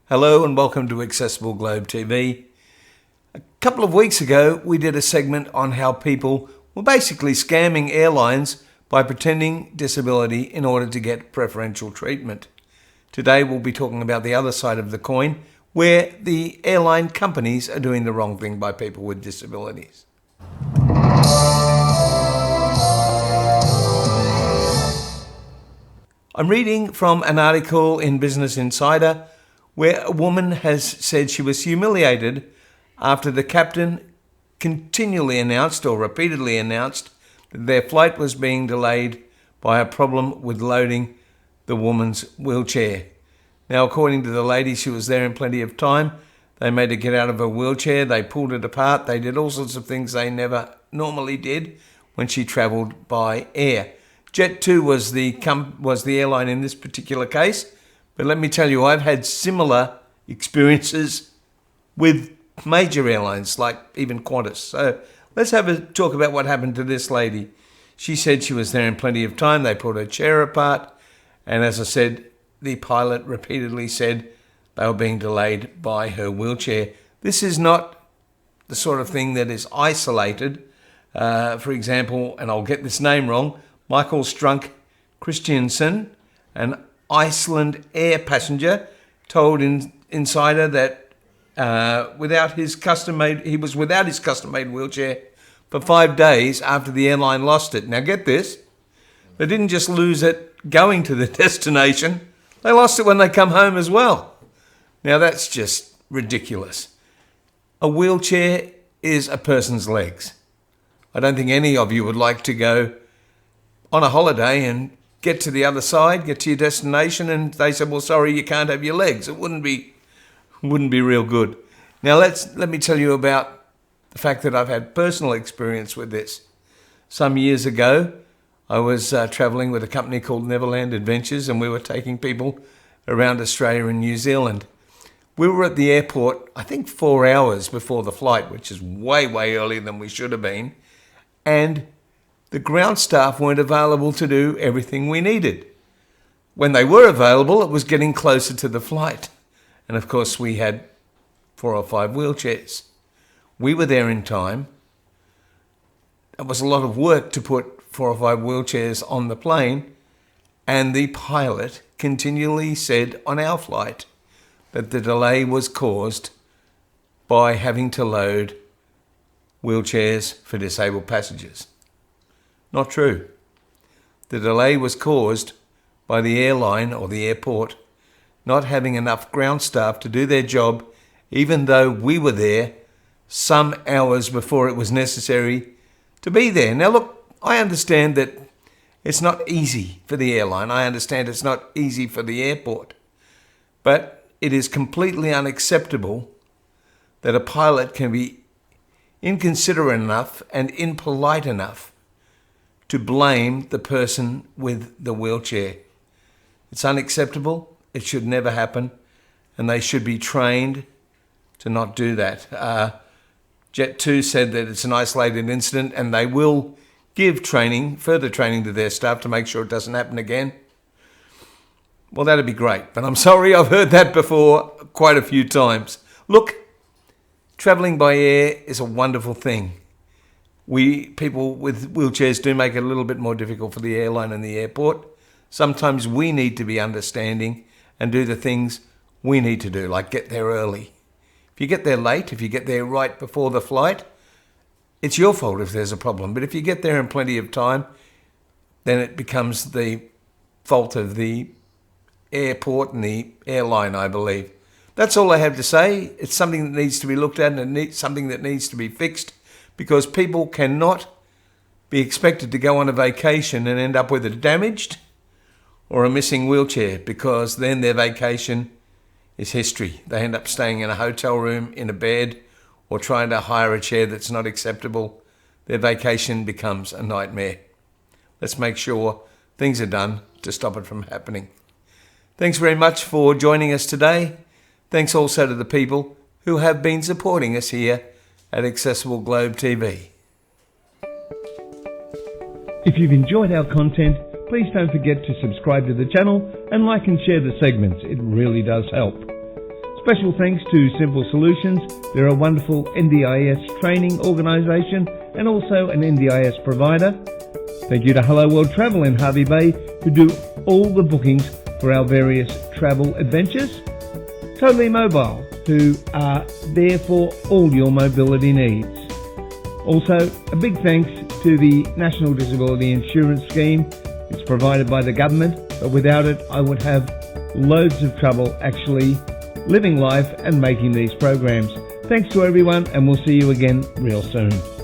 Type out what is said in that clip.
Hello and welcome to Accessible Globe TV. A couple of weeks ago, we did a segment on how people were basically scamming airlines by pretending disability in order to get preferential treatment. Today, we'll be talking about the other side of the coin, where the airline companies are doing the wrong thing by people with disabilities. I'm reading from an article in Business Insider where a woman has said she was humiliated after the captain continually announced or repeatedly announced that their flight was being delayed by a problem with loading the woman's wheelchair. Now, according to the lady, she was there in plenty of time. They made her get out of her wheelchair, they pulled it apart, they did all sorts of things they never normally did when she travelled by air. Jet2 was the airline in this particular case. But let me tell you, I've had similar experiences with major airlines, like even Qantas. So let's have a talk about what happened to this lady. She said she was there in plenty of time. They pulled her chair apart. And as I said, the pilot repeatedly said they were being delayed by her wheelchair. This is not the sort of thing that is isolated. For example, and I'll get this name wrong, Michael Strunk Christiansen, an Iceland Air passenger, told Insider that he was without his custom-made wheelchair for 5 days after the airline lost it. Now get this, they didn't just lose it going to the destination, they lost it when they come home as well. Now that's just ridiculous. A wheelchair is a person's legs. I don't think any of you would like to go on a holiday and get to the other side, get to your destination, and they said, well, sorry, you can't have your legs. It wouldn't be real good. Now, let me tell you about the fact that I've had personal experience with this. Some years ago, I was travelling with a company called Neverland Adventures, and we were taking people around Australia and New Zealand. We were at the airport, I think 4 hours before the flight, which is way, way earlier than we should have been, and the ground staff weren't available to do everything we needed. When they were available, it was getting closer to the flight. And of course, we had 4 or 5 wheelchairs. We were there in time. It was a lot of work to put 4 or 5 wheelchairs on the plane. And the pilot continually said on our flight that the delay was caused by having to load wheelchairs for disabled passengers. Not true. The delay was caused by the airline or the airport not having enough ground staff to do their job, even though we were there some hours before it was necessary to be there. Now look, I understand that it's not easy for the airline. I understand it's not easy for the airport. But it is completely unacceptable that a pilot can be inconsiderate enough and impolite enough to blame the person with the wheelchair. It's unacceptable. It should never happen. And they should be trained to not do that. Jet2 said that it's an isolated incident and they will give further training to their staff to make sure it doesn't happen again. Well, that'd be great. But I'm sorry, I've heard that before quite a few times. Look, travelling by air is a wonderful thing. People with wheelchairs do make it a little bit more difficult for the airline and the airport. Sometimes we need to be understanding and do the things we need to do, like get there early. If you get there late, if you get there right before the flight, it's your fault if there's a problem. But if you get there in plenty of time, then it becomes the fault of the airport and the airline, I believe. That's all I have to say. It's something that needs to be looked at and it's something that needs to be fixed, because people cannot be expected to go on a vacation and end up with a damaged or a missing wheelchair, because then their vacation is history. They end up staying in a hotel room, in a bed, or trying to hire a chair that's not acceptable. Their vacation becomes a nightmare. Let's make sure things are done to stop it from happening. Thanks very much for joining us today. Thanks also to the people who have been supporting us here at Accessible Globe TV. If you've enjoyed our content, please don't forget to subscribe to the channel and like and share the segments. It really does help. Special thanks to Simple Solutions. They're a wonderful NDIS training organisation and also an NDIS provider. Thank you to Hello World Travel in Harvey Bay, who do all the bookings for our various travel adventures. Totally Mobile, who are there for all your mobility needs. Also, a big thanks to the National Disability Insurance Scheme. It's provided by the government, but without it, I would have loads of trouble actually living life and making these programs. Thanks to everyone, and we'll see you again real soon.